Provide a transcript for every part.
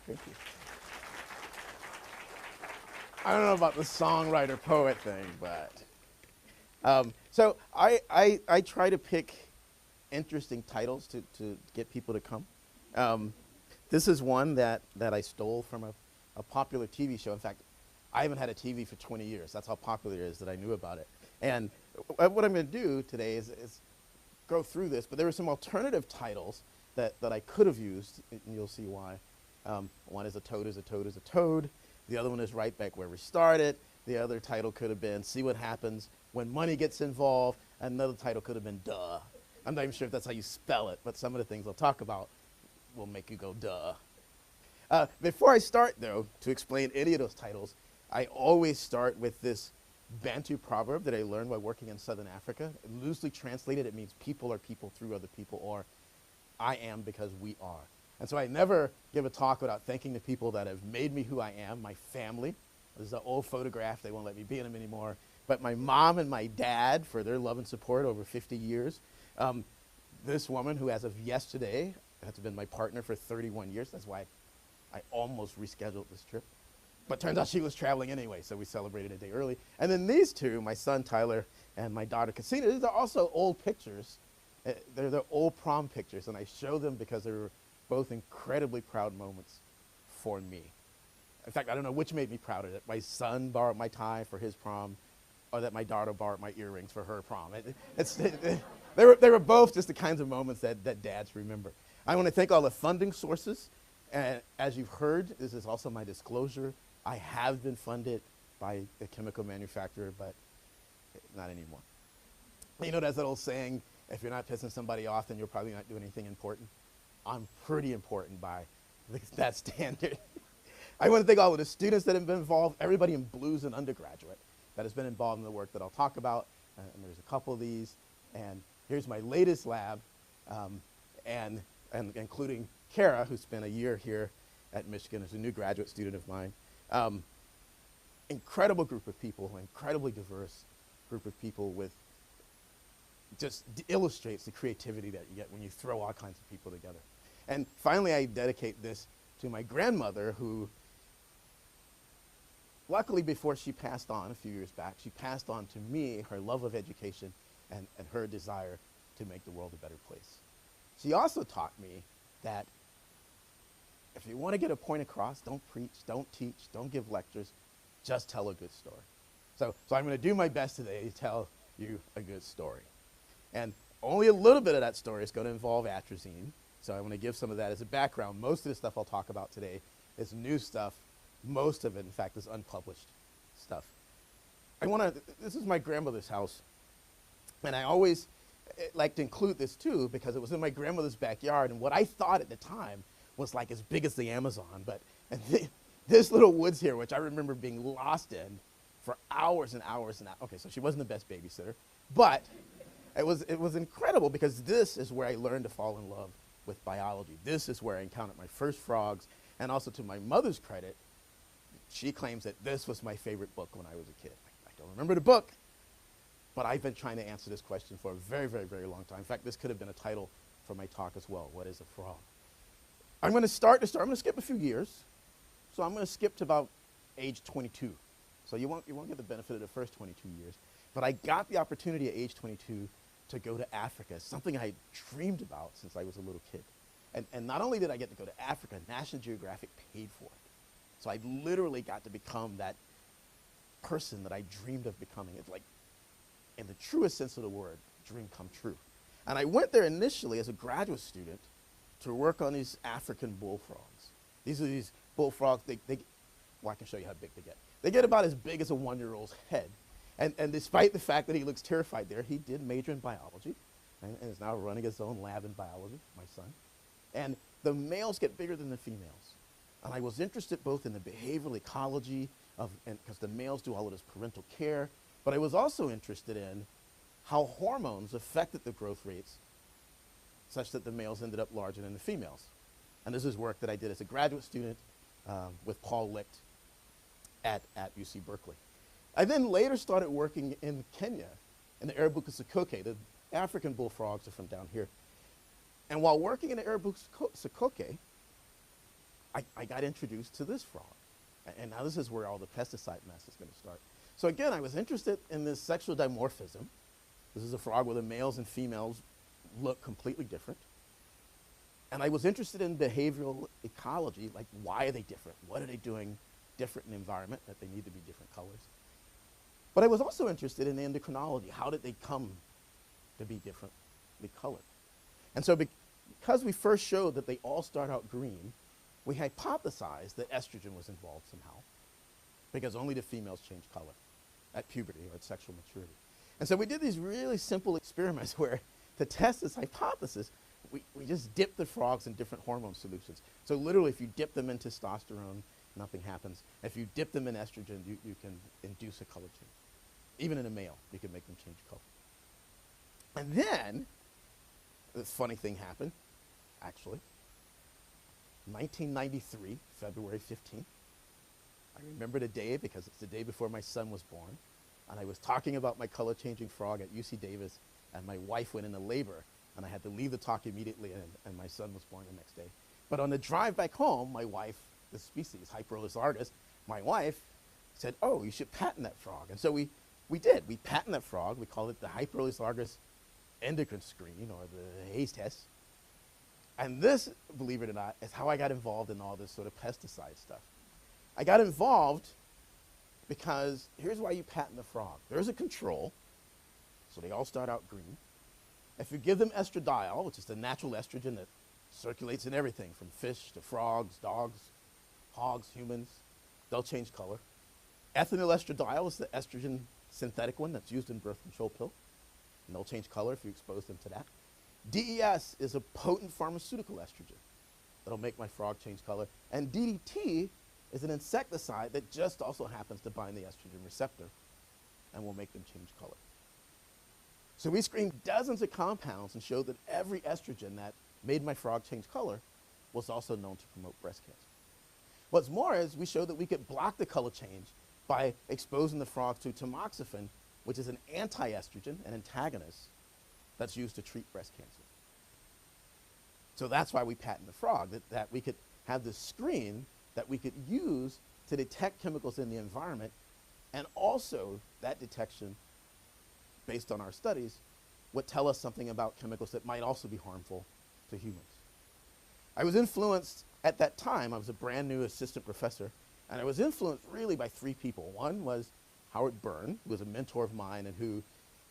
Thank you. I don't know about the songwriter poet thing, but so I try to pick interesting titles to get people to come. This is one that I stole from a popular TV show. In fact, I haven't had a TV for 20 years. That's how popular it is that I knew about it. And what I'm going to do today is go through this, but there were some alternative titles that I could have used, and you'll see why. One is A Toad is a Toad is a Toad. The other one is Right Back Where We Started. The other title could have been See What Happens When Money Gets Involved. Another title could have been Duh. I'm not even sure if that's how you spell it, but some of the things I'll talk about will make you go duh. Before I start, though, to explain any of those titles, I always start with this Bantu proverb that I learned while working in Southern Africa. Loosely translated, it means people are people through other people, or I am because we are. And so I never give a talk without thanking the people that have made me who I am, my family. This is an old photograph. They won't let me be in them anymore. But my mom and my dad for their love and support over 50 years. This woman who, as of yesterday, has been my partner for 31 years. That's why I almost rescheduled this trip. But turns out she was traveling anyway, so we celebrated a day early. And then these two, my son Tyler and my daughter Cassina, these are also old pictures. They're the old prom pictures, and I show them because they were both incredibly proud moments for me. In fact, I don't know which made me prouder, that my son borrowed my tie for his prom or that my daughter borrowed my earrings for her prom. They were both just the kinds of moments that dads remember. I want to thank all the funding sources. And as you've heard, this is also my disclosure. I have been funded by a chemical manufacturer, but not anymore. You know, there's that old saying, if you're not pissing somebody off, then you're probably not doing anything important. I'm pretty important by that standard. I want to thank all of the students that have been involved, everybody in Blues and undergraduate that has been involved in the work that I'll talk about. And there's a couple of these. And here's my latest lab, and including Kara, who spent a year here at Michigan as a new graduate student of mine. Incredible group of people, incredibly diverse group of people with just illustrates the creativity that you get when you throw all kinds of people together. And finally, I dedicate this to my grandmother, who, luckily before she passed on a few years back, she passed on to me her love of education and her desire to make the world a better place. She also taught me that if you want to get a point across, don't preach, don't teach, don't give lectures, just tell a good story. So I'm going to do my best today to tell you a good story. And only a little bit of that story is going to involve atrazine. So I want to give some of that as a background. Most of the stuff I'll talk about today is new stuff. Most of it, in fact, is unpublished stuff. This is my grandmother's house. And I always like to include this too, because it was in my grandmother's backyard. And what I thought at the time was like as big as the Amazon. This little woods here, which I remember being lost in for hours and hours and hours. Okay, so she wasn't the best babysitter, but it was incredible, because this is where I learned to fall in love with biology. This is where I encountered my first frogs, and also, to my mother's credit, she claims that this was my favorite book when I was a kid. I don't remember the book, but I've been trying to answer this question for a very, very, very long time. In fact, this could have been a title for my talk as well. What is a frog? I'm going to skip a few years. So I'm going to skip to about age 22. So you won't get the benefit of the first 22 years. But I got the opportunity at age 22 to go to Africa, something I dreamed about since I was a little kid. And not only did I get to go to Africa, National Geographic paid for it. So I literally got to become that person that I dreamed of becoming. It's like, in the truest sense of the word, dream come true. And I went there initially as a graduate student to work on these African bullfrogs. These are these bullfrogs, well, I can show you how big they get. They get about as big as a 1-year-old's head. And despite the fact that he looks terrified there, he did major in biology and is now running his own lab in biology, my son. And the males get bigger than the females. And I was interested both in the behavioral ecology because the males do all of this parental care, but I was also interested in how hormones affected the growth rates such that the males ended up larger than the females. And this is work that I did as a graduate student with Paul Licht at UC Berkeley. I then later started working in Kenya, in the Arabuko-Sokoke. The African bullfrogs are from down here. And while working in the Arabuko-Sokoke, I got introduced to this frog. And now this is where all the pesticide mess is going to start. So again, I was interested in this sexual dimorphism. This is a frog where the males and females look completely different. And I was interested in behavioral ecology, like why are they different? What are they doing different in the environment that they need to be different colors? But I was also interested in endocrinology. How did they come to be differently colored? And so because we first showed that they all start out green, we hypothesized that estrogen was involved somehow, because only the females change color at puberty or at sexual maturity. And so we did these really simple experiments where, to test this hypothesis, we just dipped the frogs in different hormone solutions. So literally, if you dip them in testosterone, nothing happens. If you dip them in estrogen, you can induce a color change. Even in a male, you can make them change color. And then, this funny thing happened, actually. 1993, February 15th. I remember the day because it's the day before my son was born. And I was talking about my color-changing frog at UC Davis, and my wife went into labor, and I had to leave the talk immediately, and my son was born the next day. But on the drive back home, my wife, the species, Hyperolus largus, my wife said, oh, you should patent that frog. And so we did. We patented that frog. We called it the Hyperolus largus endocrine screen, or the Hayes test. And this, believe it or not, is how I got involved in all this sort of pesticide stuff. I got involved because here's why you patent the frog. There's a control, so they all start out green. If you give them estradiol, which is the natural estrogen that circulates in everything from fish to frogs, dogs, hogs, humans, they'll change color. Ethinyl estradiol is the estrogen synthetic one that's used in birth control pill, and they'll change color if you expose them to that. DES is a potent pharmaceutical estrogen that'll make my frog change color. And DDT is an insecticide that just also happens to bind the estrogen receptor and will make them change color. So we screened dozens of compounds and showed that every estrogen that made my frog change color was also known to promote breast cancer. What's more is we showed that we could block the color change by exposing the frog to tamoxifen, which is an anti-estrogen, an antagonist, that's used to treat breast cancer. So that's why we patented the frog, that we could have this screen that we could use to detect chemicals in the environment, and also that detection, based on our studies, would tell us something about chemicals that might also be harmful to humans. I was influenced at that time, I was a brand new assistant professor, and I was influenced really by three people. One was Howard Byrne, who was a mentor of mine and who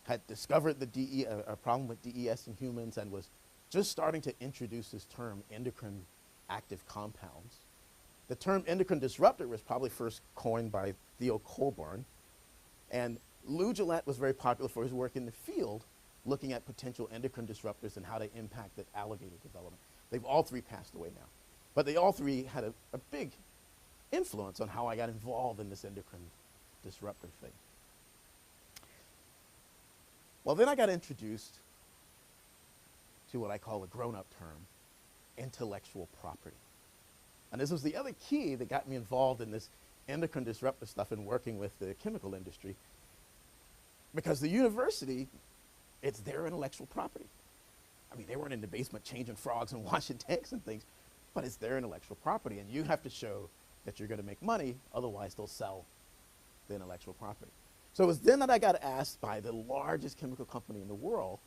had discovered the a problem with DES in humans and was just starting to introduce this term, endocrine active compounds. The term endocrine disruptor was probably first coined by Theo Colburn, and Lou Gillette was very popular for his work in the field, looking at potential endocrine disruptors and how they impacted alligator development. They've all three passed away now, but they all three had a big influence on how I got involved in this endocrine disruptor thing. Well, then I got introduced to what I call a grown-up term, intellectual property. And this was the other key that got me involved in this endocrine disruptor stuff and working with the chemical industry. Because the university, it's their intellectual property. I mean, they weren't in the basement changing frogs and washing tanks and things, but it's their intellectual property. And you have to show that you're going to make money, otherwise they'll sell the intellectual property. So it was then that I got asked by the largest chemical company in the world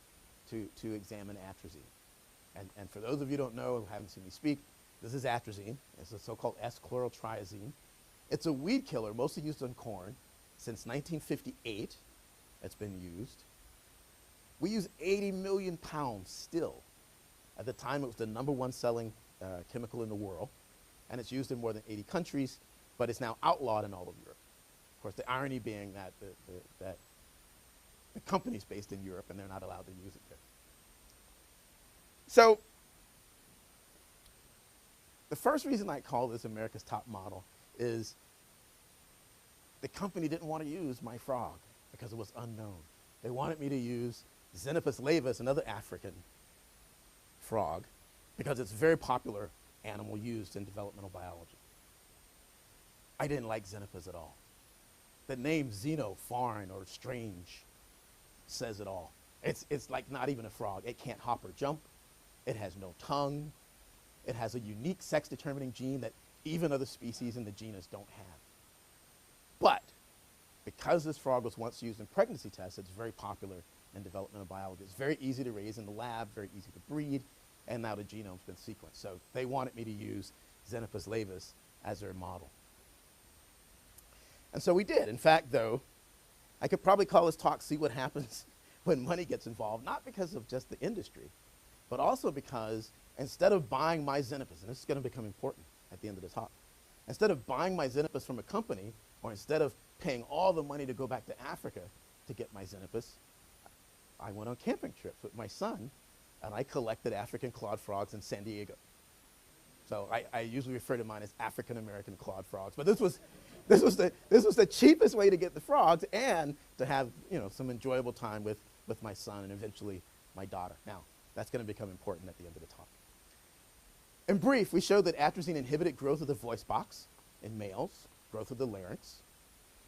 to examine atrazine. And for those of you who don't know, who haven't seen me speak, this is atrazine. It's a so-called S-chlorotriazine. It's a weed killer, mostly used on corn. Since 1958, it's been used. We use 80 million pounds still. At the time, it was the #1 selling chemical in the world, and it's used in more than 80 countries, but it's now outlawed in all of Europe. Of course, the irony being that the company's based in Europe and they're not allowed to use it there. So the first reason I call this America's Top Model is the company didn't want to use my frog because it was unknown. They wanted me to use Xenopus laevis, another African frog, because it's a very popular animal used in developmental biology. I didn't like Xenopus at all. The name xeno, foreign, or strange says it all. It's like not even a frog. It can't hop or jump. It has no tongue. It has a unique sex-determining gene that even other species in the genus don't have. But because this frog was once used in pregnancy tests, it's very popular in developmental biology. It's very easy to raise in the lab, very easy to breed, and now the genome's been sequenced. So they wanted me to use Xenopus laevis as their model. And so we did. In fact, though, I could probably call this talk "See What Happens When Money Gets Involved," not because of just the industry, but also because instead of buying my Xenopus, and this is going to become important at the end of the talk, instead of buying my Xenopus from a company, or instead of paying all the money to go back to Africa to get my Xenopus, I went on camping trips with my son, and I collected African clawed frogs in San Diego. So I usually refer to mine as African-American clawed frogs, but this was the cheapest way to get the frogs and to have, you know, some enjoyable time with my son and eventually my daughter. Now, that's going to become important at the end of the talk. In brief, we showed that atrazine inhibited growth of the voice box in males, growth of the larynx.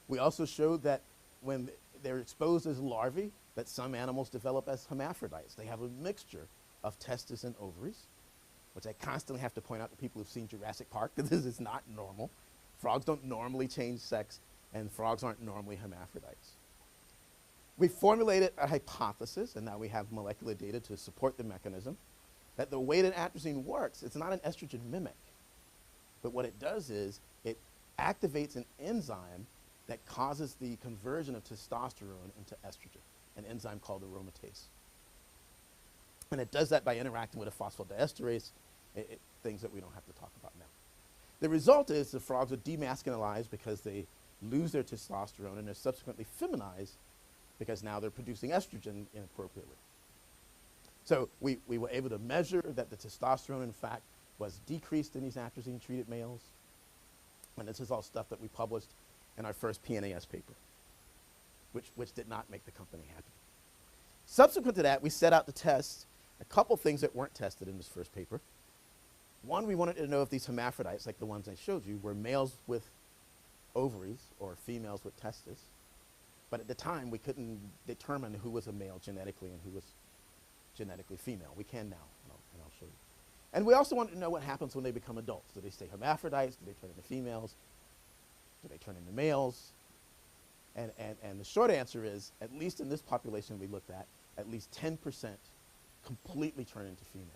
We also showed that when they're exposed as larvae, that some animals develop as hermaphrodites. They have a mixture of testes and ovaries, which I constantly have to point out to people who've seen Jurassic Park that this is not normal. Frogs don't normally change sex, and frogs aren't normally hermaphrodites. We formulated a hypothesis, and now we have molecular data to support the mechanism, that the way that atrazine works, it's not an estrogen mimic, but what it does is it activates an enzyme that causes the conversion of testosterone into estrogen, an enzyme called aromatase. And it does that by interacting with a phosphodiesterase, things that we don't have to talk about now. The result is the frogs are demasculinized because they lose their testosterone, and they're subsequently feminized because now they're producing estrogen inappropriately. So we were able to measure that the testosterone, in fact, was decreased in these atrazine-treated males. And this is all stuff that we published in our first PNAS paper, which did not make the company happy. Subsequent to that, we set out to test a couple things that weren't tested in this first paper. One, we wanted to know if these hermaphrodites, like the ones I showed you, were males with ovaries or females with testes. But at the time, we couldn't determine who was a male genetically and who was genetically female. We can now, and I'll show you. And we also wanted to know what happens when they become adults. Do they stay hermaphrodites? Do they turn into females? Do they turn into males? And the short answer is, at least in this population we looked at least 10% completely turn into females.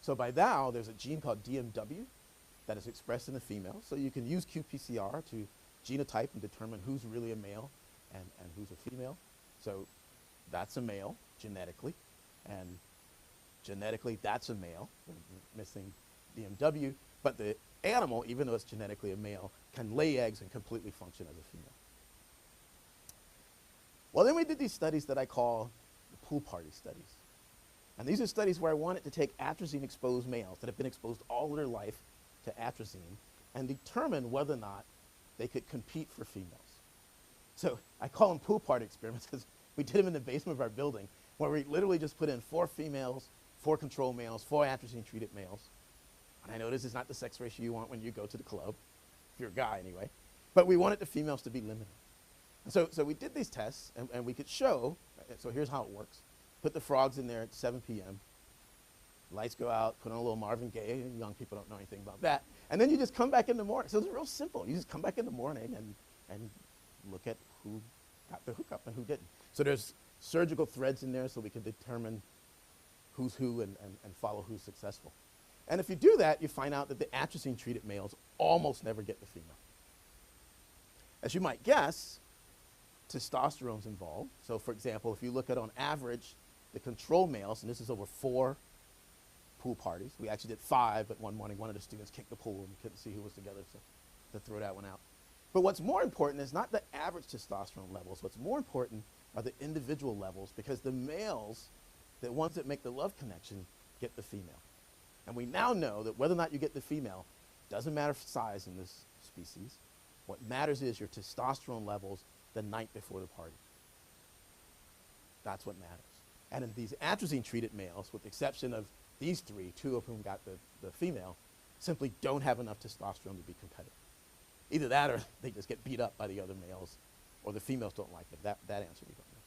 So by now, there's a gene called DMW that is expressed in the female. So you can use qPCR to genotype and determine who's really a male and who's a female. So that's a male genetically, and genetically that's a male, missing DMW, but the animal, even though it's genetically a male, can lay eggs and completely function as a female. Well, then we did these studies that I call the pool party studies. And these are studies where I wanted to take atrazine-exposed males that have been exposed all their life to atrazine and determine whether or not they could compete for females. So I call them pool party experiments because we did them in the basement of our building, where we literally just put in 4 females, 4 control males, 4 atrazine-treated males. And I know this is not the sex ratio you want when you go to the club, if you're a guy anyway, but we wanted the females to be limited. And so we did these tests, and we could show, so here's how it works. Put the frogs in there at 7 p.m. Lights go out, put on a little Marvin Gaye, and young people don't know anything about that. And then you just come back in the morning. So it's real simple. You just come back in the morning and look at who got the hookup and who didn't. So there's surgical threads in there so we can determine who's who and follow who's successful. And if you do that, you find out that the atrazine-treated males almost never get the female. As you might guess, testosterone's involved. So for example, if you look at on average, the control males, and this is over 4 pool parties. We actually did 5, but one morning one of the students kicked the pool and we couldn't see who was together, so to throw that one out. But what's more important is not the average testosterone levels. What's more important are the individual levels, because the males, the ones that make the love connection, get the female. And we now know that whether or not you get the female doesn't matter for size in this species. What matters is your testosterone levels the night before the party. That's what matters. And in these atrazine-treated males, with the exception of these 3, 2 of whom got the female, simply don't have enough testosterone to be competitive. Either that or they just get beat up by the other males, or the females don't like them. That answer we don't know.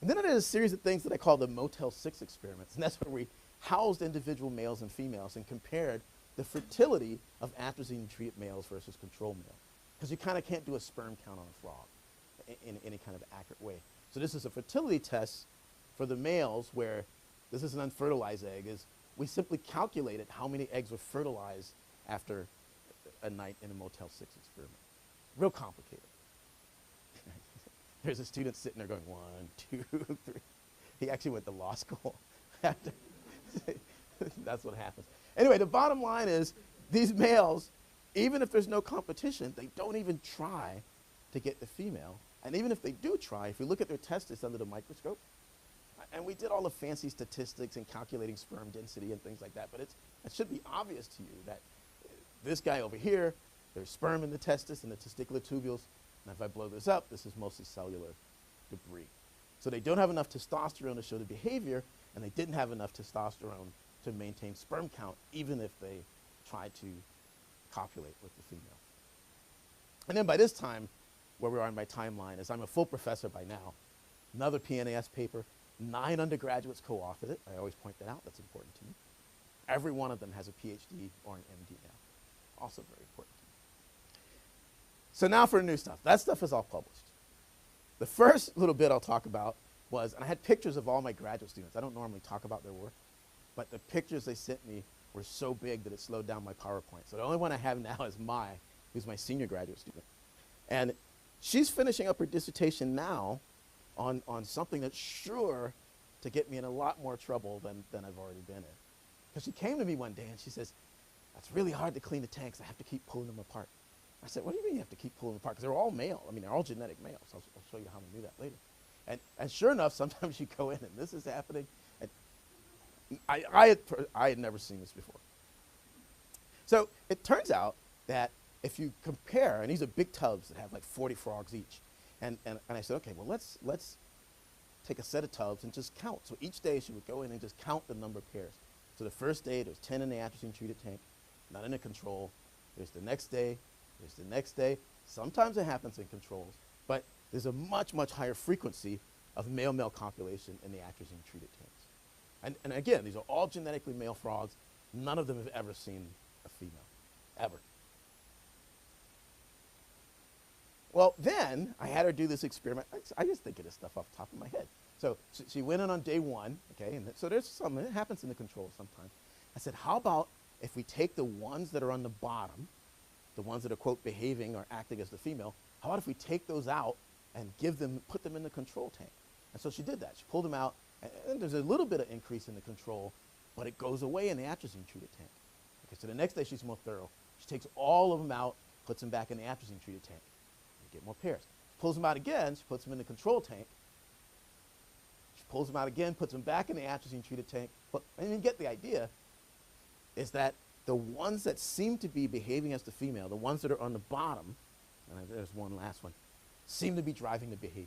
And then there's a series of things that I call the Motel 6 experiments, and that's where we housed individual males and females and compared the fertility of atrazine-treated males versus control male. Because you kind of can't do a sperm count on a frog in any kind of accurate way. So this is a fertility test for the males where this is an unfertilized egg. Is we simply calculated how many eggs were fertilized after a night in a Motel 6 experiment. Real complicated. There's a student sitting there going, 1, 2, 3. He actually went to law school. That's what happens. Anyway, the bottom line is these males, even if there's no competition, they don't even try to get the female. And even if they do try, if you look at their testis under the microscope, and we did all the fancy statistics and calculating sperm density and things like that, but it should be obvious to you that this guy over here, there's sperm in the testis and the testicular tubules, and if I blow this up, this is mostly cellular debris. So they don't have enough testosterone to show the behavior, and they didn't have enough testosterone to maintain sperm count, even if they tried to copulate with the female. And then by this time, where we are in my timeline is I'm a full professor by now. Another PNAS paper, 9 undergraduates co-authored it. I always point that out, that's important to me. Every one of them has a PhD or an MD now. Also very important to me. So now for the new stuff. That stuff is all published. The first little bit I'll talk about was, and I had pictures of all my graduate students. I don't normally talk about their work, but the pictures they sent me were so big that it slowed down my PowerPoint. So the only one I have now is who's my senior graduate student. And she's finishing up her dissertation now on something that's sure to get me in a lot more trouble than I've already been in. Because she came to me one day and she says, "It's really hard to clean the tanks. I have to keep pulling them apart." I said, "What do you mean you have to keep pulling them apart?" Because they're all male. I mean, they're all genetic males. I'll show you how we do that later. And sure enough, sometimes you go in and this is happening. And I had never seen this before. So it turns out that if you compare, and these are big tubs that have like 40 frogs each, and I said, okay, well, let's take a set of tubs and just count. So each day she would go in and just count the number of pairs. So the first day, there's 10 in the atrazine-treated tank, none in the control. There's the next day, there's the next day. Sometimes it happens in controls, but there's a much, much higher frequency of male-male copulation in the atrazine-treated tanks. And again, these are all genetically male frogs. None of them have ever seen a female, ever. Well, then I had her do this experiment. I just think of this stuff off the top of my head. So she went in on day 1, okay, and so there's some, it happens in the control sometimes. I said, how about if we take the ones that are on the bottom, the ones that are, quote, behaving or acting as the female, how about if we take those out and put them in the control tank? And so she did that. She pulled them out, and there's a little bit of increase in the control, but it goes away in the atrazine-treated tank. Okay, so the next day she's more thorough. She takes all of them out, puts them back in the atrazine-treated tank. You get more pairs. She pulls them out again, she puts them in the control tank. She pulls them out again, puts them back in the atrazine-treated tank. But I mean, you get the idea, is that the ones that seem to be behaving as the female, the ones that are on the bottom, and there's one last one, seem to be driving the behavior,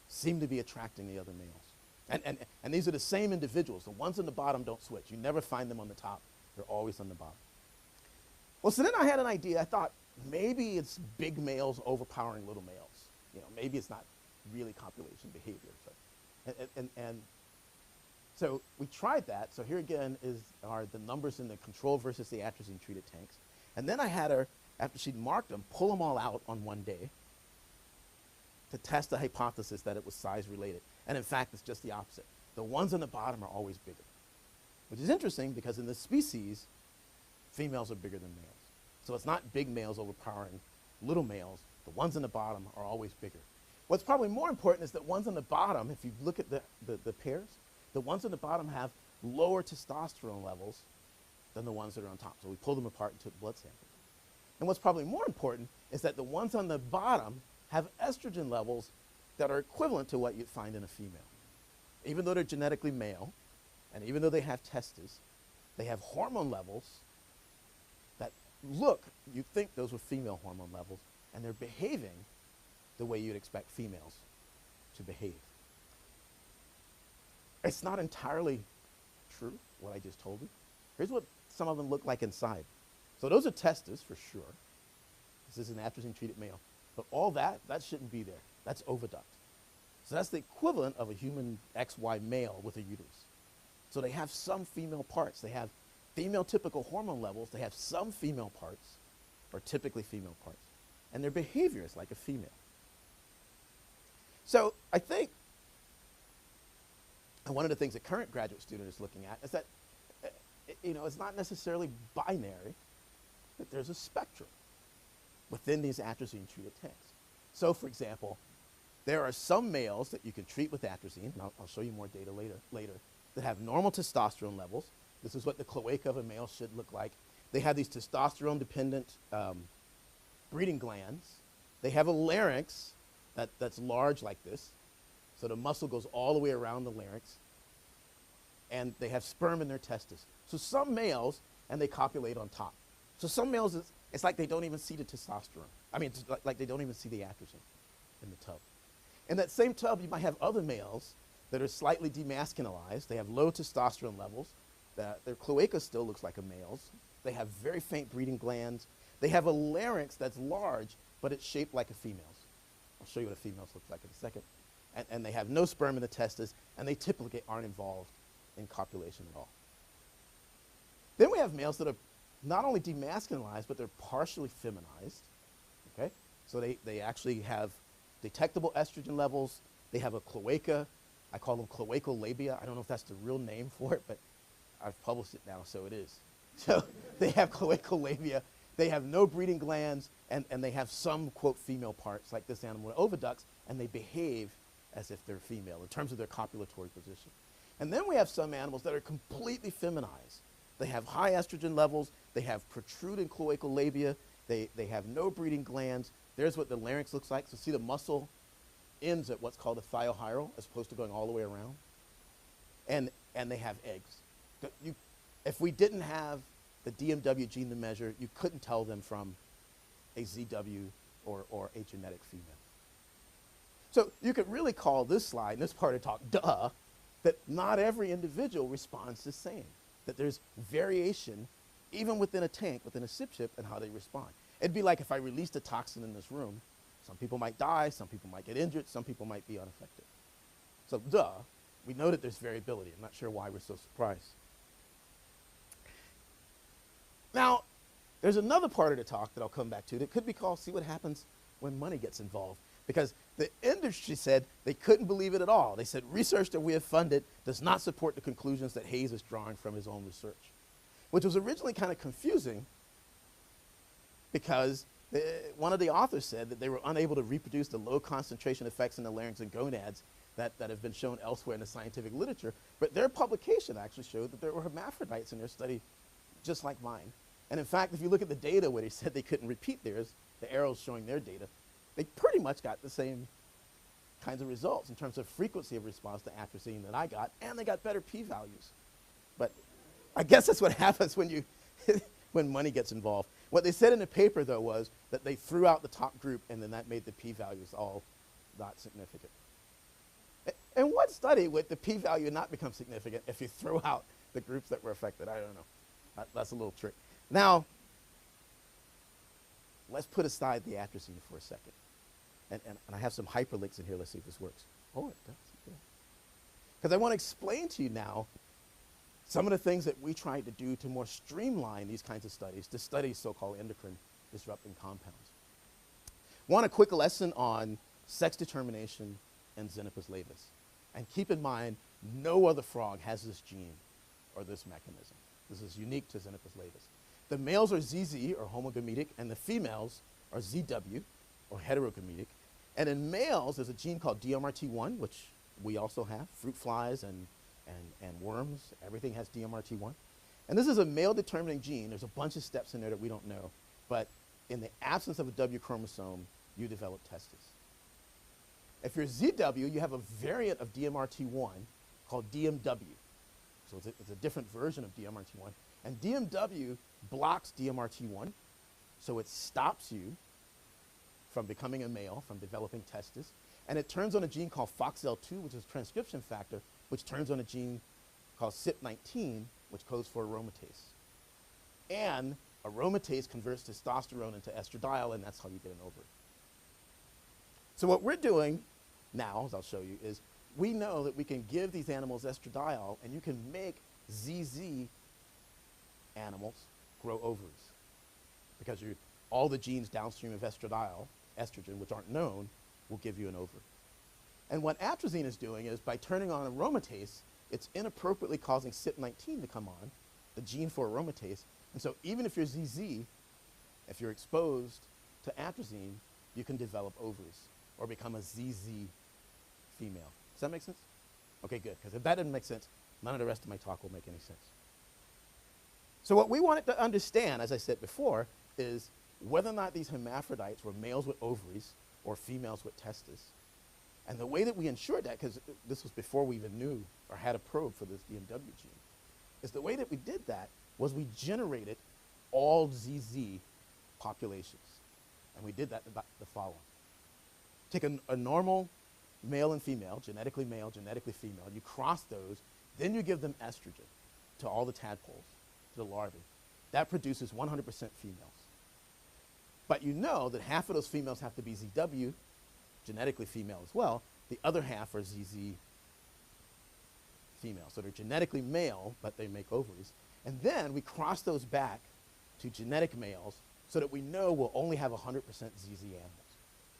seem to be attracting the other males. And these are the same individuals. The ones on the bottom don't switch. You never find them on the top. They're always on the bottom. Well, so then I had an idea. I thought maybe it's big males overpowering little males. You know, maybe it's not really copulation behavior. And so we tried that. So here again are the numbers in the control versus the atrazine-treated tanks. And then I had her, after she'd marked them, pull them all out on one day to test the hypothesis that it was size related. And in fact, it's just the opposite. The ones on the bottom are always bigger, which is interesting because in this species, females are bigger than males. So it's not big males overpowering little males. The ones on the bottom are always bigger. What's probably more important is that ones on the bottom, if you look at the pairs, the ones on the bottom have lower testosterone levels than the ones that are on top. So we pulled them apart and took blood samples. And what's probably more important is that the ones on the bottom have estrogen levels that are equivalent to what you'd find in a female. Even though they're genetically male, and even though they have testes, they have hormone levels that look, you'd think those were female hormone levels, and they're behaving the way you'd expect females to behave. It's not entirely true, what I just told you. Here's what some of them look like inside. So those are testes, for sure. This is an atrazine-treated male. But all that shouldn't be there. That's oviduct. So that's the equivalent of a human XY male with a uterus. So they have some female parts. They have female typical hormone levels, they have some female parts, or typically female parts, and their behavior is like a female. So I think, and one of the things a current graduate student is looking at is that, it's not necessarily binary, but there's a spectrum within these atrazine-treated tanks. So, for example, there are some males that you can treat with atrazine, and I'll show you more data later, that have normal testosterone levels. This is what the cloaca of a male should look like. They have these testosterone-dependent breeding glands. They have a larynx that's large like this, so the muscle goes all the way around the larynx, and they have sperm in their testes. So some males, and they copulate on top. So some males, it's like they don't even see the testosterone. I mean, it's like they don't even see the atrazine in the tub. In that same tub, you might have other males that are slightly demasculinized. They have low testosterone levels. Their cloaca still looks like a male's. They have very faint breeding glands. They have a larynx that's large, but it's shaped like a female's. I'll show you what a female's looks like in a second. And they have no sperm in the testes, and they typically aren't involved in copulation at all. Then we have males that are not only demasculinized, but they're partially feminized, okay? So they actually have detectable estrogen levels. They have a cloaca. I call them cloacolabia. I don't know if that's the real name for it, but I've published it now, so it is. So they have cloacolabia. They have no breeding glands, and they have some, quote, female parts, like this animal with oviducts, and they behave as if they're female in terms of their copulatory position. And then we have some animals that are completely feminized. They have high estrogen levels. They have protruding cloacolabia. They have no breeding glands. There's what the larynx looks like. So see the muscle ends at what's called a thiohyral as opposed to going all the way around. And they have eggs. If we didn't have the DMW gene to measure, you couldn't tell them from a ZW or a genetic female. So you could really call this slide, and this part of talk, duh, that not every individual responds the same, that there's variation even within a tank, within a SIP chip, and how they respond. It'd be like if I released a toxin in this room. Some people might die, some people might get injured, some people might be unaffected. So duh, we know that there's variability. I'm not sure why we're so surprised. Now, there's another part of the talk that I'll come back to that could be called See What Happens When Money Gets Involved. Because the industry said they couldn't believe it at all. They said research that we have funded does not support the conclusions that Hayes is drawing from his own research, which was originally kind of confusing because one of the authors said that they were unable to reproduce the low concentration effects in the larynx and gonads that have been shown elsewhere in the scientific literature. But their publication actually showed that there were hermaphrodites in their study just like mine. And in fact, if you look at the data where they said they couldn't repeat theirs, the arrows showing their data, they pretty much got the same kinds of results in terms of frequency of response to atrazine that I got, and they got better p-values. But I guess that's what happens when you when money gets involved. What they said in the paper, though, was that they threw out the top group, and then that made the p-values all not significant. In what study would the p-value not become significant if you throw out the groups that were affected? I don't know. That's a little trick. Now, let's put aside the atrazine for a second. And I have some hyperlinks in here. Let's see if this works. Oh, it does. Because I want to explain to you now some of the things that we tried to do to more streamline these kinds of studies, to study so-called endocrine disrupting compounds. Want a quick lesson on sex determination and Xenopus laevis. And keep in mind, no other frog has this gene or this mechanism. This is unique to Xenopus laevis. The males are ZZ, or homogametic, and the females are ZW, or heterogametic. And in males, there's a gene called DMRT1, which we also have. Fruit flies and worms, everything has DMRT1. And this is a male-determining gene. There's a bunch of steps in there that we don't know. But in the absence of a W chromosome, you develop testes. If you're ZW, you have a variant of DMRT1 called DMW. So it's a different version of DMRT1. And DMW blocks DMRT1, so it stops you from becoming a male, from developing testes. And it turns on a gene called FOXL2, which is a transcription factor, which turns on a gene called CYP19, which codes for aromatase. And aromatase converts testosterone into estradiol, and that's how you get an ovary. So what we're doing now, as I'll show you, is we know that we can give these animals estradiol, and you can make ZZ animals grow ovaries because all the genes downstream of estradiol, estrogen, which aren't known, will give you an ovary. And what atrazine is doing is by turning on aromatase, it's inappropriately causing CYP19 to come on, the gene for aromatase. And so even if you're ZZ, if you're exposed to atrazine, you can develop ovaries or become a ZZ female. Does that make sense? Okay, good, because if that didn't make sense, none of the rest of my talk will make any sense. So what we wanted to understand, as I said before, is whether or not these hermaphrodites were males with ovaries or females with testes. And the way that we ensured that, because this was before we even knew or had a probe for this DMW gene, is the way that we did that was we generated all ZZ populations. And we did that about the following. Take a normal male and female, genetically female, you cross those, then you give them estrogen to all the tadpoles, to the larvae. That produces 100% females. But you know that half of those females have to be ZW, genetically female as well. The other half are ZZ female. So they're genetically male, but they make ovaries. And then we cross those back to genetic males so that we know we'll only have 100% ZZ animals.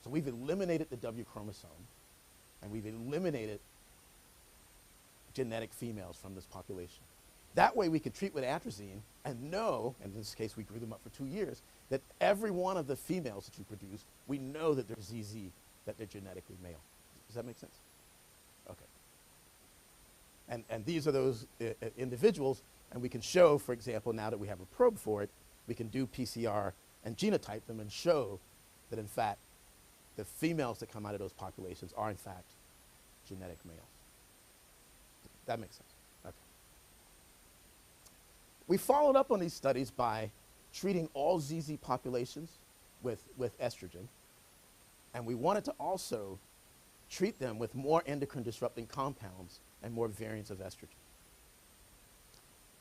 So we've eliminated the W chromosome, and we've eliminated genetic females from this population. That way we could treat with atrazine and know, and in this case we grew them up for 2 years, that every one of the females that you produce, we know that they're ZZ, that they're genetically male. Does that make sense? Okay. And these are those individuals, and we can show, for example, now that we have a probe for it, we can do PCR and genotype them and show that, in fact, the females that come out of those populations are, in fact, genetic males. That makes sense. Okay. We followed up on these studies by treating all ZZ populations with estrogen, and we wanted to also treat them with more endocrine disrupting compounds and more variants of estrogen.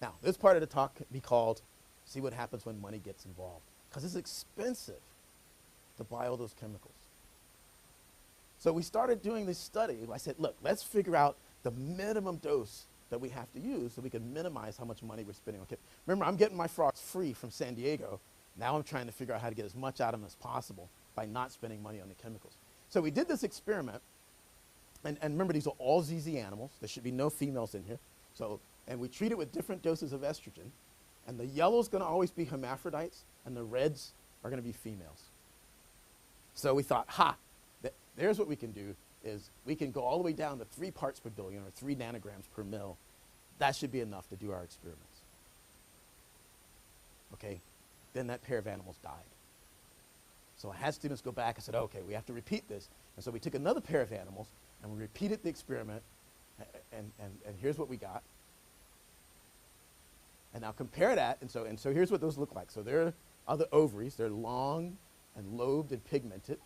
Now, this part of the talk can be called See What Happens When Money Gets Involved, because it's expensive to buy all those chemicals. So we started doing this study. I said, look, let's figure out the minimum dose that we have to use so we can minimize how much money we're spending on chemicals. Remember, I'm getting my frogs free from San Diego. Now I'm trying to figure out how to get as much out of them as possible by not spending money on the chemicals. So we did this experiment, and remember, these are all ZZ animals. There should be no females in here. And we treat it with different doses of estrogen, and the yellow's gonna always be hermaphrodites, and the reds are gonna be females. So we thought, there's what we can do, is we can go all the way down to 3 parts per billion, or 3 nanograms per mil. That should be enough to do our experiments. Okay, then that pair of animals died. So I had students go back and said, okay, we have to repeat this. And so we took another pair of animals, and we repeated the experiment, and here's what we got. And now compare that, and so here's what those look like. So there are the ovaries. They're long and lobed and pigmented,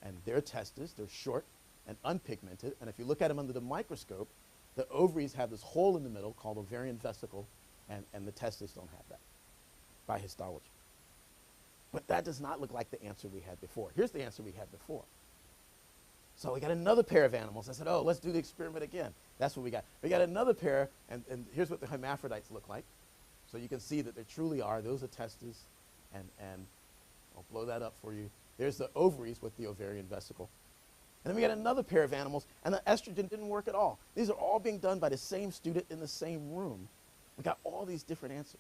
and their testes, they're short and unpigmented. And if you look at them under the microscope, the ovaries have this hole in the middle called ovarian vesicle, and the testes don't have that by histology. But that does not look like the answer we had before. Here's the answer we had before. So we got another pair of animals. I said, oh, let's do the experiment again. That's what we got. We got another pair, and here's what the hermaphrodites look like. So you can see that there truly are. Those are testes, and I'll blow that up for you. There's the ovaries with the ovarian vesicle. And then we got another pair of animals, and the estrogen didn't work at all. These are all being done by the same student in the same room. We got all these different answers.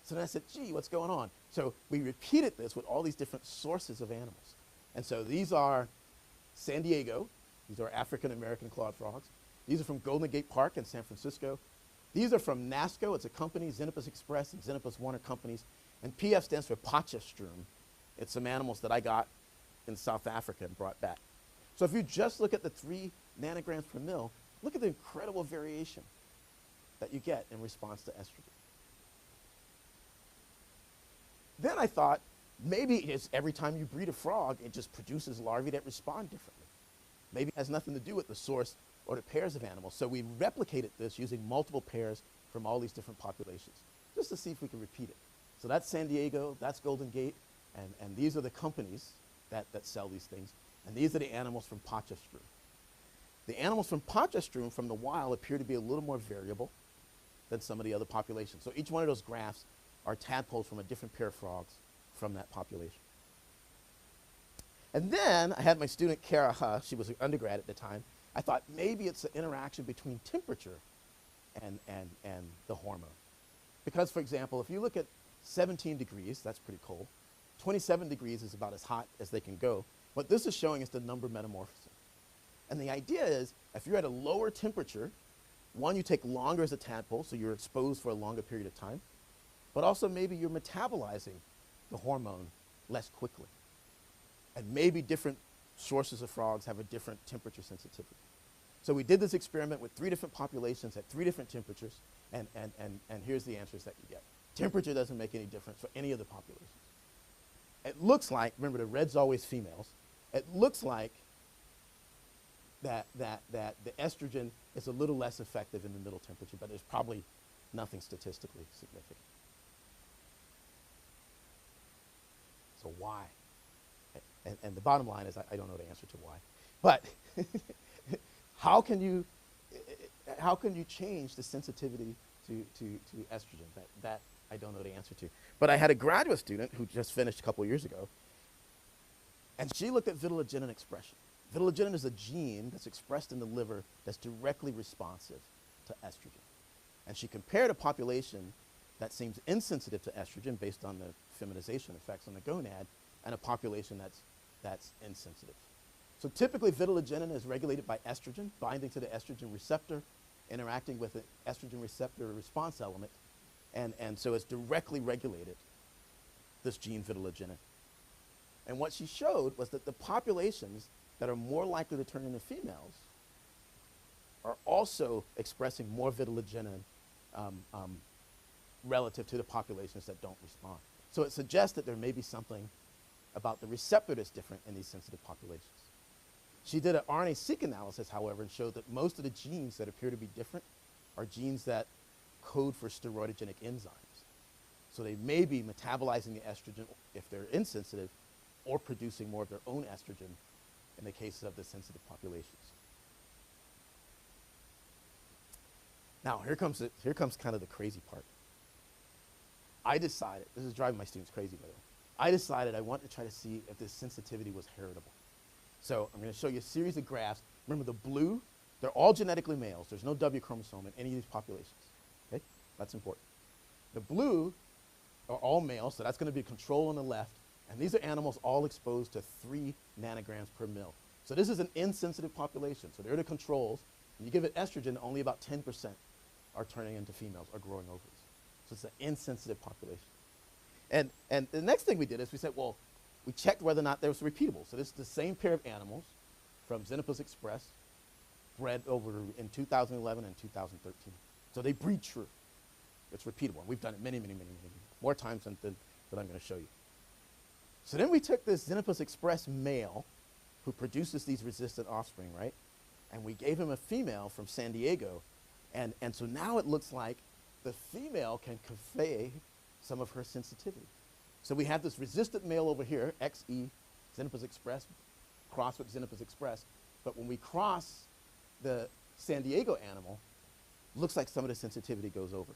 So then I said, gee, what's going on? So we repeated this with all these different sources of animals. And so these are San Diego. These are African-American clawed frogs. These are from Golden Gate Park in San Francisco. These are from NASCO. It's a company, Xenopus Express and Xenopus Warner companies. And PF stands for Potchefstroom. It's some animals that I got in South Africa and brought back. So if you just look at the 3 nanograms per mil, look at the incredible variation that you get in response to estrogen. Then I thought, maybe it's every time you breed a frog, it just produces larvae that respond differently. Maybe it has nothing to do with the source or the pairs of animals. So we replicated this using multiple pairs from all these different populations, just to see if we can repeat it. So that's San Diego, that's Golden Gate, and these are the companies that sell these things. And these are the animals from Potchefstroom. The animals from Potchefstroom from the wild appear to be a little more variable. than some of the other populations. So each one of those graphs are tadpoles from a different pair of frogs from that population. And then I had my student, Kara Huh, she was an undergrad at the time. I thought maybe it's an interaction between temperature and the hormone. Because, for example, if you look at 17 degrees, that's pretty cold. 27 degrees is about as hot as they can go. What this is showing is the number metamorphism. And the idea is, if you're at a lower temperature, one, you take longer as a tadpole, so you're exposed for a longer period of time, but also maybe you're metabolizing the hormone less quickly. And maybe different sources of frogs have a different temperature sensitivity. So we did this experiment with 3 different populations at 3 different temperatures, and here's the answers that you get. Temperature doesn't make any difference for any of the populations. It looks like, remember the red's always females, it looks like that the estrogen is a little less effective in the middle temperature, but there's probably nothing statistically significant. So why? And the bottom line is I don't know the answer to why. But how can you change the sensitivity to estrogen? That I don't know the answer to. But I had a graduate student who just finished a couple years ago, and she looked at vitellogenin expression. Vitellogenin is a gene that's expressed in the liver that's directly responsive to estrogen. And she compared a population that seems insensitive to estrogen based on the feminization effects on the gonad and a population that's insensitive. So typically vitellogenin is regulated by estrogen, binding to the estrogen receptor, interacting with the estrogen receptor response element, and so it's directly regulated, this gene vitellogenin. And what she showed was that the populations that are more likely to turn into females are also expressing more vitellogenin relative to the populations that don't respond. So it suggests that there may be something about the receptor that's different in these sensitive populations. She did an RNA-seq analysis, however, and showed that most of the genes that appear to be different are genes that code for steroidogenic enzymes. So they may be metabolizing the estrogen if they're insensitive, or producing more of their own estrogen in the cases of the sensitive populations. Now, here comes kind of the crazy part. I decided, this is driving my students crazy, by the way. I decided I want to try to see if this sensitivity was heritable. So I'm going to show you a series of graphs. Remember the blue, they're all genetically males. There's no W chromosome in any of these populations. Okay? That's important. The blue are all males, so that's going to be control on the left. And these are animals all exposed to 3 nanograms per mil. So this is an insensitive population. So they're the controls. And you give it estrogen, only about 10% are turning into females or growing ovaries. So it's an insensitive population. And the next thing we did is we said, well, we checked whether or not there was repeatable. So this is the same pair of animals from Xenopus express, bred over in 2011 and 2013. So they breed true. It's repeatable. And we've done it many more times than I'm going to show you. So then we took this Xenopus express male who produces these resistant offspring, right? And we gave him a female from San Diego. And so now it looks like the female can convey some of her sensitivity. So we have this resistant male over here, XE, Xenopus express, crossed with Xenopus express. But when we cross the San Diego animal, looks like some of the sensitivity goes over.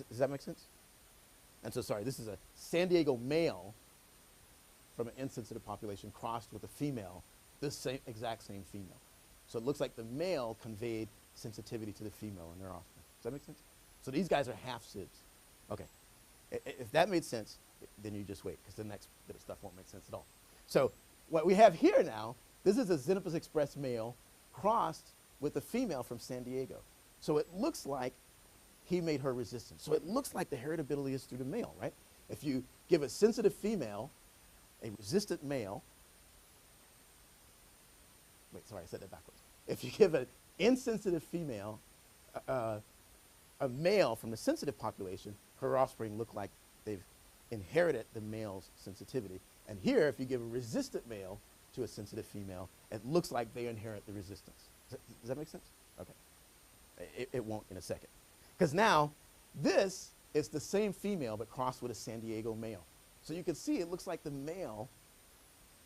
Does that make sense? And so, sorry, this is a San Diego male from an insensitive population crossed with a female, this exact same female. So it looks like the male conveyed sensitivity to the female in their offspring. Does that make sense? So these guys are half sibs. Okay. If that made sense, then you just wait, because the next bit of stuff won't make sense at all. So what we have here now, this is a Xenopus express male crossed with a female from San Diego. So it looks like he made her resistant. So it looks like the heritability is through the male, right? If you give a sensitive female a resistant male, wait, sorry, I said that backwards. If you give an insensitive female a male from the sensitive population, her offspring look like they've inherited the male's sensitivity. And here, if you give a resistant male to a sensitive female, it looks like they inherit the resistance. Does that make sense? Okay. It won't in a second. Because now, this is the same female but crossed with a San Diego male. So you can see it looks like the male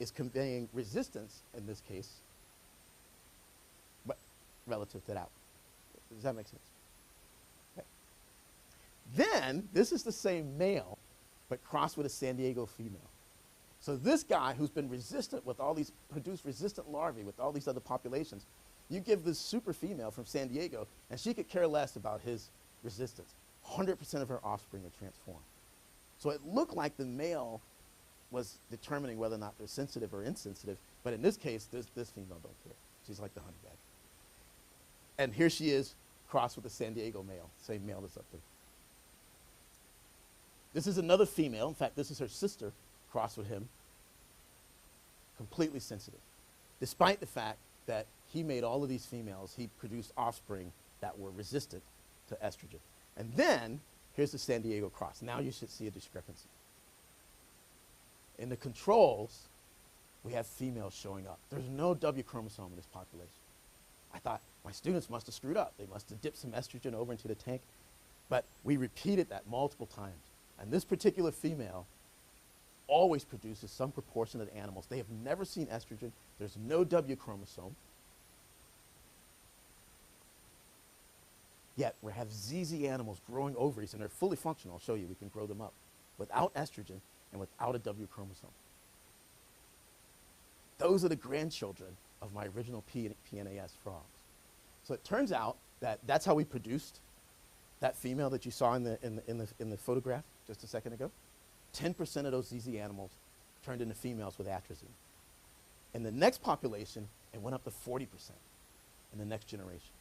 is conveying resistance in this case, but relative to that. Does that make sense? Okay. Then, this is the same male, but crossed with a San Diego female. So this guy who's been resistant with all these, produced resistant larvae with all these other populations, you give this super female from San Diego, and she could care less about his resistance. 100% of her offspring are transformed. So it looked like the male was determining whether or not they're sensitive or insensitive, but in this case, this female don't care. She's like the honey badger. And here she is, crossed with a San Diego male, same male that's up there. This is another female. In fact, this is her sister, crossed with him, completely sensitive. Despite the fact that he made all of these females, he produced offspring that were resistant to estrogen. And then, here's the San Diego cross. Now you should see a discrepancy. In the controls, we have females showing up. There's no W chromosome in this population. I thought my students must have screwed up. They must have dipped some estrogen over into the tank. But we repeated that multiple times. And this particular female always produces some proportion of the animals. They have never seen estrogen. There's no W chromosome. Yet we have ZZ animals growing ovaries, and they're fully functional. I'll show you. We can grow them up without estrogen and without a W chromosome. Those are the grandchildren of my original PNAS frogs. So it turns out that that's how we produced that female that you saw in the photograph just a second ago. 10% of those ZZ animals turned into females with atrazine. In the next population, it went up to 40% in the next generation.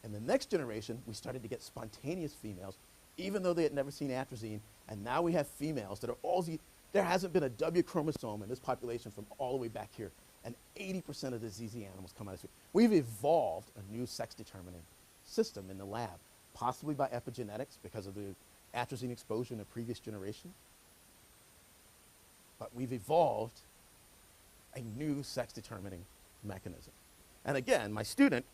In the next generation, we started to get spontaneous females, even though they had never seen atrazine, and now we have females that are all Z. There hasn't been a W chromosome in this population from all the way back here, and 80% of the ZZ animals come out of this. We've evolved a new sex-determining system in the lab, possibly by epigenetics because of the atrazine exposure in the previous generation. But we've evolved a new sex-determining mechanism. And again, my student,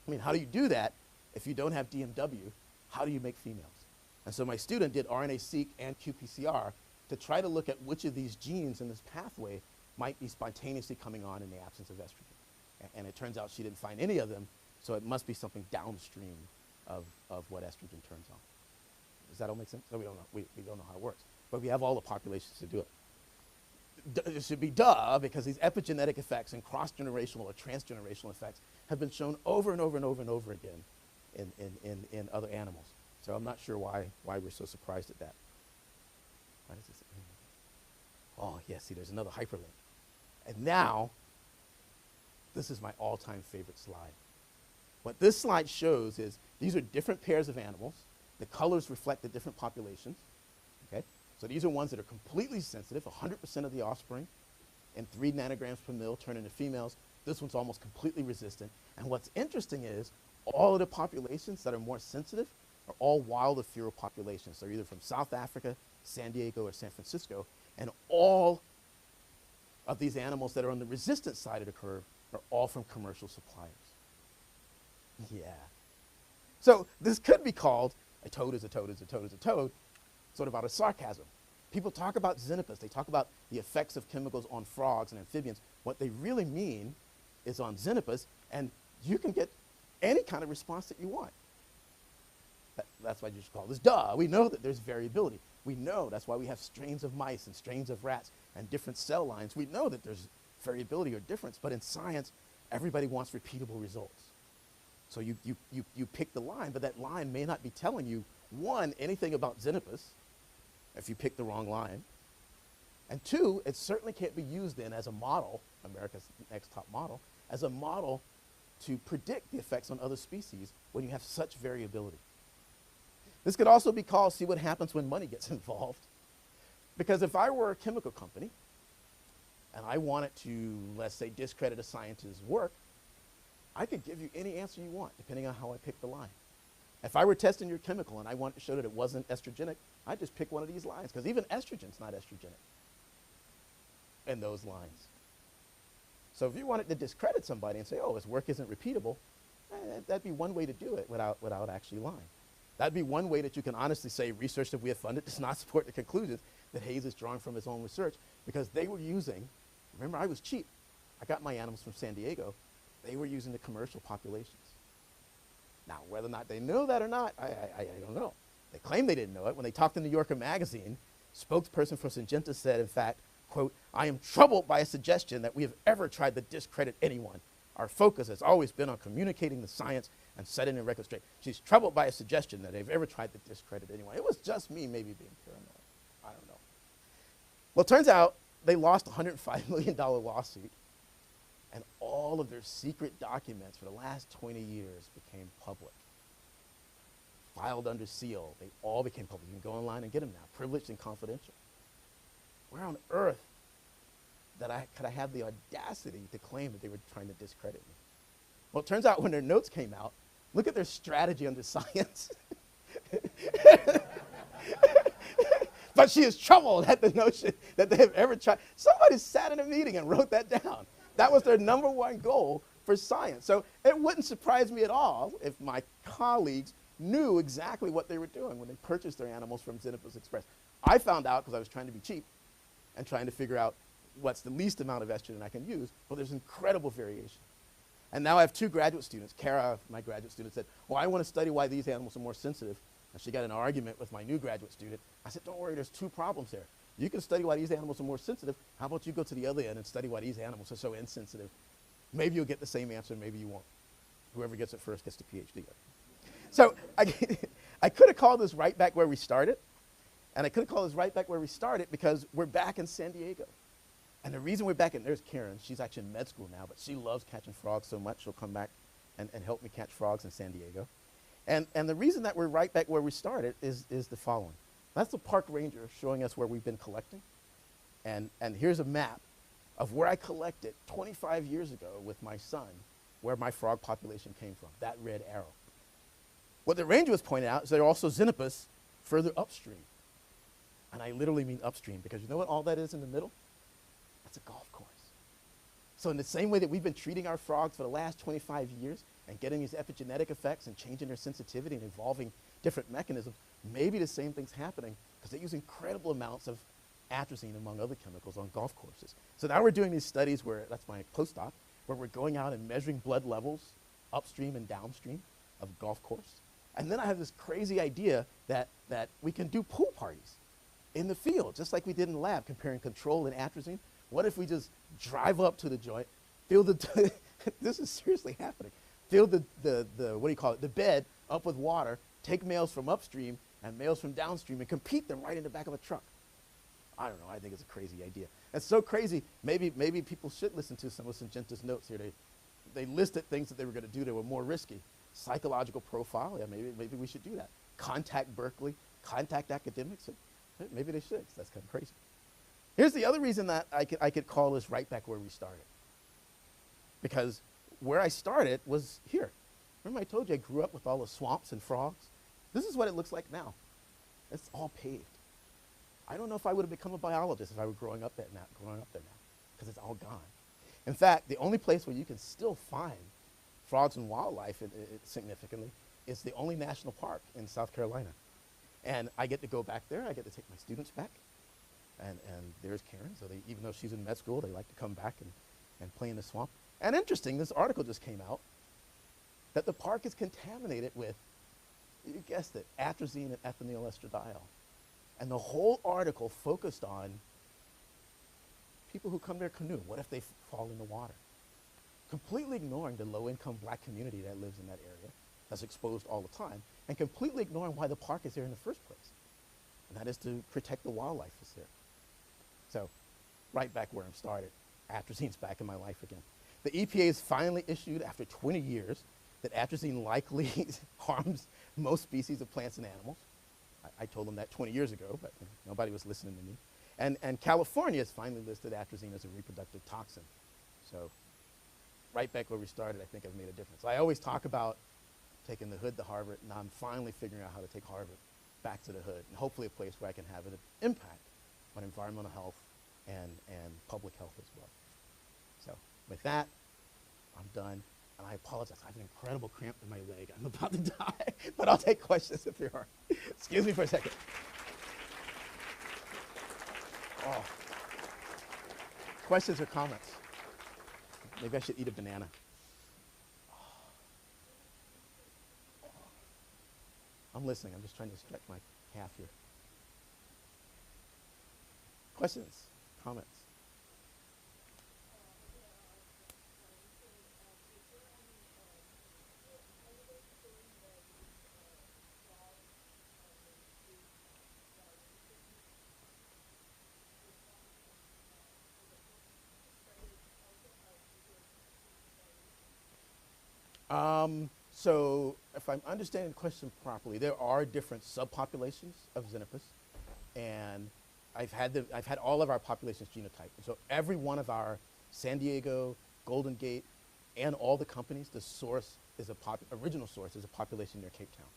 I mean, how do you do that if you don't have DMW? How do you make females? And so my student did RNA-seq and qPCR to try to look at which of these genes in this pathway might be spontaneously coming on in the absence of estrogen. And it turns out she didn't find any of them, so it must be something downstream of what estrogen turns on. Does that all make sense? So we don't know. We don't know how it works. But we have all the populations to do it. It should be duh, because these epigenetic effects and cross-generational or transgenerational effects have been shown over and over and over and over again in other animals. So I'm not sure why we're so surprised at that. Why does this? Oh, yeah, see, there's another hyperlink. And now, this is my all-time favorite slide. What this slide shows is these are different pairs of animals. The colors reflect the different populations. Okay? So these are ones that are completely sensitive, 100% of the offspring, and 3 nanograms per mil turn into females. This one's almost completely resistant. And what's interesting is all of the populations that are more sensitive are all wild Ephiro populations. They're either from South Africa, San Diego, or San Francisco. And all of these animals that are on the resistant side of the curve are all from commercial suppliers. Yeah. So this could be called a toad is a toad is a toad is a toad, sort of out of sarcasm. People talk about xenopus. They talk about the effects of chemicals on frogs and amphibians. What they really mean is on xenopus, and you can get any kind of response that you want. That's why you should call this duh. We know that there's variability. We know that's why we have strains of mice and strains of rats and different cell lines. We know that there's variability or difference, but in science, everybody wants repeatable results. So you pick the line, but that line may not be telling you, one, anything about xenopus, if you pick the wrong line, and two, it certainly can't be used then as a model, America's Next Top Model, as a model to predict the effects on other species when you have such variability. This could also be called, see what happens when money gets involved. Because if I were a chemical company and I wanted to, let's say, discredit a scientist's work, I could give you any answer you want, depending on how I pick the line. If I were testing your chemical and I wanted to show that it wasn't estrogenic, I'd just pick one of these lines, because even estrogen's not estrogenic in those lines. So if you wanted to discredit somebody and say, oh, his work isn't repeatable, that'd be one way to do it without actually lying. That'd be one way that you can honestly say research that we have funded does not support the conclusions that Hayes is drawing from his own research, because they were using, remember, I was cheap. I got my animals from San Diego. They were using the commercial populations. Now, whether or not they know that or not, I don't know. They claim they didn't know it. When they talked in New Yorker magazine, spokesperson for Syngenta said, in fact, quote, "I am troubled by a suggestion that we have ever tried to discredit anyone. Our focus has always been on communicating the science and setting the record straight." She's troubled by a suggestion that they've ever tried to discredit anyone. It was just me maybe being paranoid. I don't know. Well, it turns out they lost a $105 million lawsuit, and all of their secret documents for the last 20 years became public. Filed under seal, they all became public. You can go online and get them now, privileged and confidential. Where on earth could I have the audacity to claim that they were trying to discredit me? Well, it turns out when their notes came out, look at their strategy under science. But she is troubled at the notion that they have ever tried. Somebody sat in a meeting and wrote that down. That was their number one goal for science. So it wouldn't surprise me at all if my colleagues knew exactly what they were doing when they purchased their animals from Xenopus Express. I found out because I was trying to be cheap and trying to figure out what's the least amount of estrogen I can use, but there's incredible variation. And now I have two graduate students. Kara, my graduate student, said, "Well, I want to study why these animals are more sensitive." And she got in an argument with my new graduate student. I said, "Don't worry, there's two problems there. You can study why these animals are more sensitive. How about you go to the other end and study why these animals are so insensitive? Maybe you'll get the same answer, maybe you won't. Whoever gets it first gets the PhD." So I could have called this right back where we started, and I could have called this right back where we started because we're back in San Diego. And the reason we're back there's Karen, she's actually in med school now, but she loves catching frogs so much, she'll come back and help me catch frogs in San Diego. And the reason that we're right back where we started is the following. That's the park ranger showing us where we've been collecting. And here's a map of where I collected 25 years ago with my son, where my frog population came from, that red arrow. What the ranger was pointing out is there are also Xenopus further upstream. And I literally mean upstream because you know what all that is in the middle? That's a golf course. So in the same way that we've been treating our frogs for the last 25 years and getting these epigenetic effects and changing their sensitivity and evolving different mechanisms, maybe the same thing's happening because they use incredible amounts of atrazine, among other chemicals, on golf courses. So now we're doing these studies where, that's my postdoc, where we're going out and measuring blood levels upstream and downstream of a golf course. And then I have this crazy idea that we can do pool parties in the field, just like we did in the lab, comparing control and atrazine. What if we just drive up to the joint, fill the, this is seriously happening, fill the what do you call it, the bed up with water, take males from upstream and males from downstream and compete them right in the back of a truck. I don't know, I think it's a crazy idea. It's so crazy, maybe people should listen to some of Syngenta's notes here. They listed things that they were going to do that were more risky. Psychological profile, yeah, maybe we should do that. Contact Berkeley, contact academics, maybe they should, that's kind of crazy. Here's the other reason that I could call this right back where we started. Because where I started was here. Remember I told you I grew up with all the swamps and frogs? This is what it looks like now. It's all paved. I don't know if I would have become a biologist if I were growing up there now, because it's all gone. In fact, the only place where you can still find frogs and wildlife significantly is the only national park in South Carolina. And I get to go back there, I get to take my students back. And there's Karen, so even though she's in med school, they like to come back and play in the swamp. And interesting, this article just came out that the park is contaminated with, you guessed it, atrazine and ethinyl estradiol. And the whole article focused on people who come there canoe. What if they fall in the water? Completely ignoring the low-income black community that lives in that area, that's exposed all the time, and completely ignoring why the park is there in the first place. And that is to protect the wildlife that's there. So, right back where I started, atrazine's back in my life again. The EPA has finally issued, after 20 years, that atrazine likely harms most species of plants and animals. I told them that 20 years ago, but nobody was listening to me. And California has finally listed atrazine as a reproductive toxin. So, right back where we started, I think I've made a difference. I always talk about taking the hood to Harvard, and I'm finally figuring out how to take Harvard back to the hood, and hopefully a place where I can have an impact on environmental health and public health as well. So with that, I'm done, and I apologize. I have an incredible cramp in my leg. I'm about to die, but I'll take questions if there are. Excuse me for a second. Oh. Questions or comments? Maybe I should eat a banana. I'm listening. I'm just trying to stretch my calf here. Questions? Comments? So if I'm understanding the question properly, there are different subpopulations of Xenopus, and I've had all of our populations genotyped. So every one of our San Diego, Golden Gate, and all the companies, the source is original source is a population near Cape Town.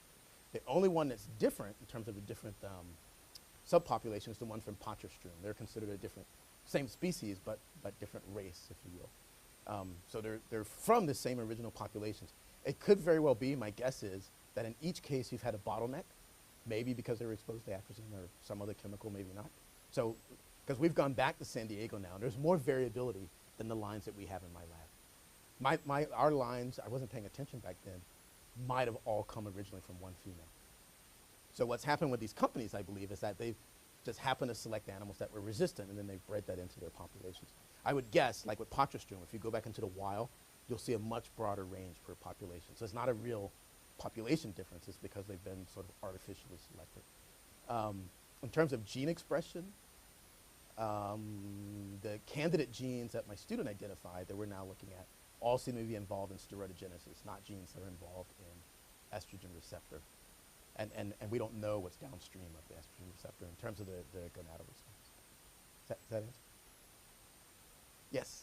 The only one that's different in terms of a different subpopulation is the one from Potchefstroom. They're considered a different, same species, but different race, if you will. So they're from the same original populations. It could very well be, my guess is, that in each case you've had a bottleneck, maybe because they were exposed to atrazine or some other chemical, maybe not. So, because we've gone back to San Diego now, there's more variability than the lines that we have in my lab. Our lines, I wasn't paying attention back then, might have all come originally from one female. So what's happened with these companies, I believe, is that they've just happened to select animals that were resistant, and then they've bred that into their populations. I would guess, like with Potchefstroom, if you go back into the wild, you'll see a much broader range per population. So it's not a real population difference, it's because they've been sort of artificially selected. In terms of gene expression, the candidate genes that my student identified that we're now looking at all seem to be involved in steroidogenesis, not genes that are involved in estrogen receptor. And we don't know what's downstream of the estrogen receptor in terms of the gonadal response. Does that answer? Yes.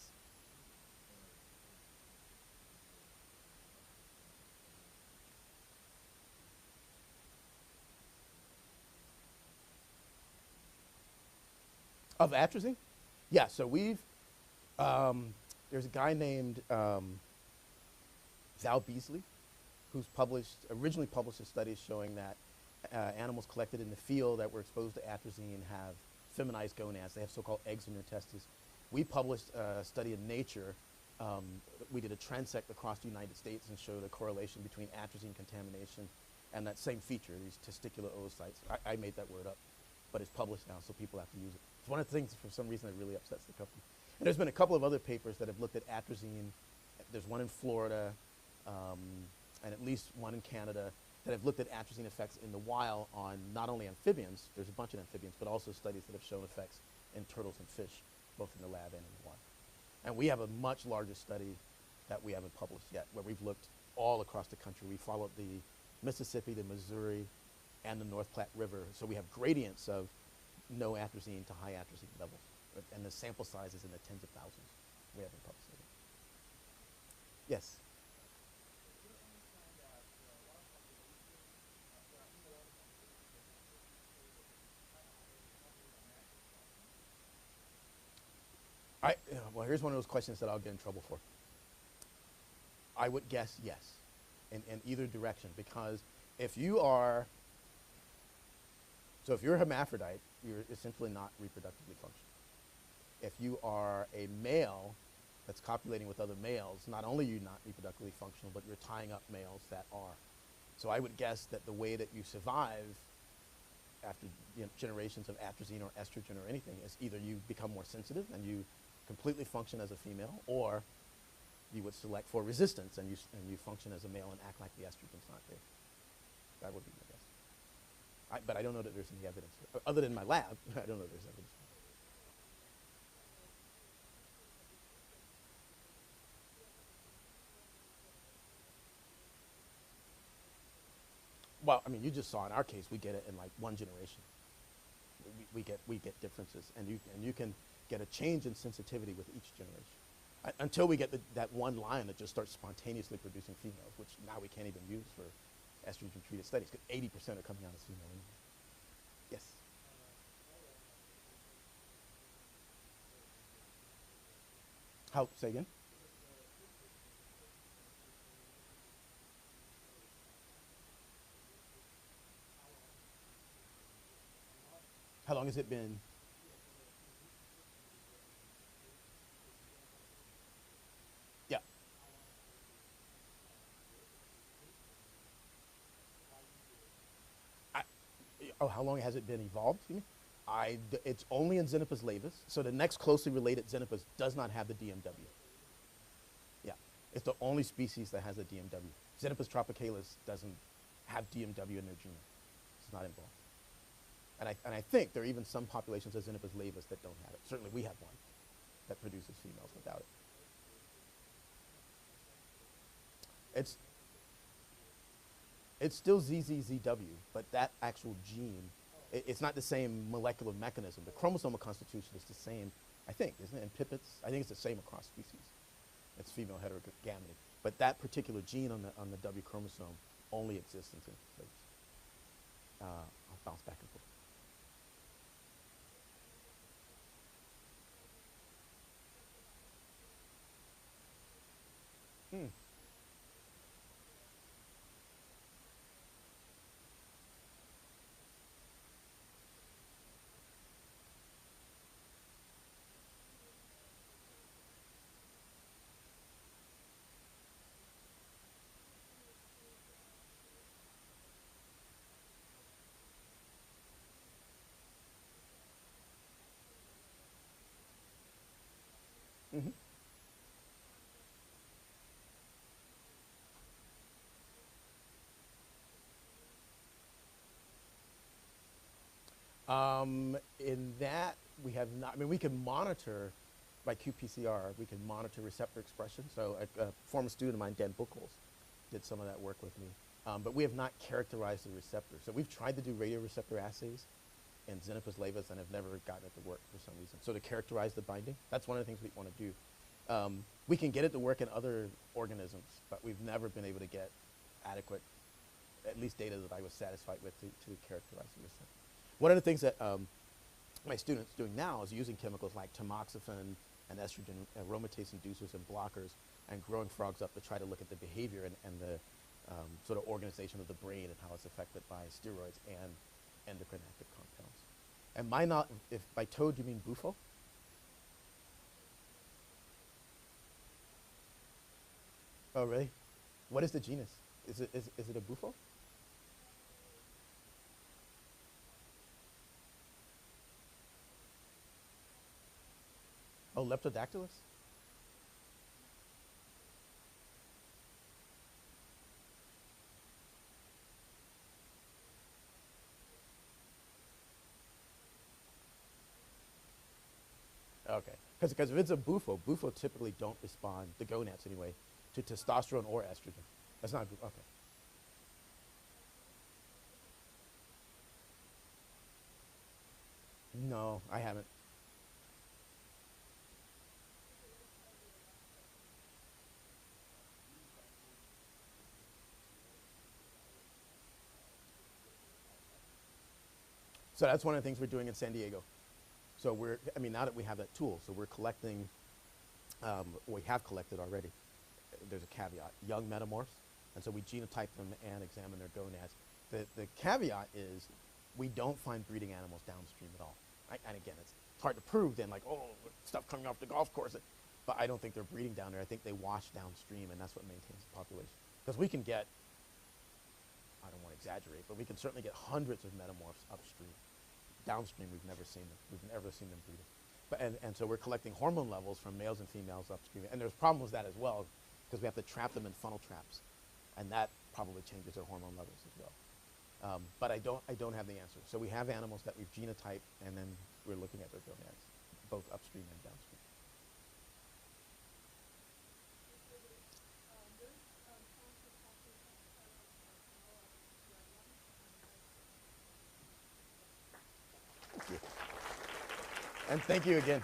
Of atrazine? Yeah, so there's a guy named Zal Beasley, who's originally published a study showing that animals collected in the field that were exposed to atrazine have feminized gonads. They have so-called eggs in their testes. We published a study in Nature. We did a transect across the United States and showed a correlation between atrazine contamination and that same feature, these testicular oocytes. I made that word up, but it's published now, so people have to use it. It's one of the things, for some reason, that really upsets the company. And there's been a couple of other papers that have looked at atrazine. There's one in Florida, and at least one in Canada, that have looked at atrazine effects in the wild on not only amphibians, there's a bunch of amphibians, but also studies that have shown effects in turtles and fish, both in the lab and in the wild. And we have a much larger study that we haven't published yet, where we've looked all across the country. We followed the Mississippi, the Missouri, and the North Platte River. So we have gradients of no atrazine to high atrazine levels. And the sample size is in the tens of thousands. We haven't published it. Yes? Well, here's one of those questions that I'll get in trouble for. I would guess yes, in either direction, because if you are, so if you're a hermaphrodite, you're essentially not reproductively functional. If you are a male that's copulating with other males, not only are you not reproductively functional, but you're tying up males that are. So I would guess that the way that you survive after generations of atrazine or estrogen or anything is either you become more sensitive and you completely function as a female, or you would select for resistance and you function as a male and act like the estrogen's not there. That would be my guess. But I don't know that there's any evidence. Other than my lab, I don't know if there's evidence. Well, I mean, you just saw in our case, we get it in like one generation. We get differences, and you can get a change in sensitivity with each generation. Until we get that one line that just starts spontaneously producing females, which now we can't even use for estrogen-treated studies, because 80% are coming out as female anyway. Yes? Say again? How long has it been? Yeah. Oh, how long has it been evolved? You mean? It's only in Xenopus laevis. So the next closely related Xenopus does not have the DMW. Yeah, it's the only species that has a DMW. Xenopus tropicalis doesn't have DMW in their genome. It's not involved. And I think there are even some populations of Xenopus laevis that don't have it. Certainly we have one that produces females without it. It's still ZZZW, but that actual gene, it's not the same molecular mechanism. The chromosomal constitution is the same, I think, isn't it? In pipits, I think it's the same across species. It's female heterogamy. But that particular gene on the W chromosome only exists in Xenopus laevis. I'll bounce back and forth. Mm-hmm. In that, we have not, I mean, we can monitor by qPCR, we can monitor receptor expression. So a former student of mine, Dan Buchholz, did some of that work with me. But we have not characterized the receptor. So we've tried to do radioreceptor assays in Xenopus laevis and have never gotten it to work for some reason. So to characterize the binding, that's one of the things we want to do. We can get it to work in other organisms, but we've never been able to get adequate, at least data that I was satisfied with to characterize the receptor. One of the things that my students doing now is using chemicals like tamoxifen and estrogen aromatase inducers and blockers and growing frogs up to try to look at the behavior and the sort of organization of the brain and how it's affected by steroids and endocrine active compounds. And if by toad you mean bufo? Oh, really? What is the genus? Is it a bufo? Oh, Leptodactylus? Okay. Because if it's a bufo typically don't respond, the gonads anyway, to testosterone or estrogen. That's not good. Okay. No, I haven't. So that's one of the things we're doing in San Diego. So now that we have that tool, so we're collecting, we have collected already. There's a caveat, young metamorphs. And so we genotype them and examine their gonads. The caveat is we don't find breeding animals downstream at all. Right? And again, it's hard to prove then, like, oh, stuff coming off the golf course. But I don't think they're breeding down there. I think they wash downstream, and that's what maintains the population. Because we can get, I don't want to exaggerate, but we can certainly get hundreds of metamorphs upstream. Downstream, we've never seen them. We've never seen them breeding. And so we're collecting hormone levels from males and females upstream. And there's problems with that as well, because we have to trap them in funnel traps. And that probably changes their hormone levels as well. But I don't have the answer. So we have animals that we've genotyped, and then we're looking at their gonads, both upstream and downstream. Thank you. And thank you again.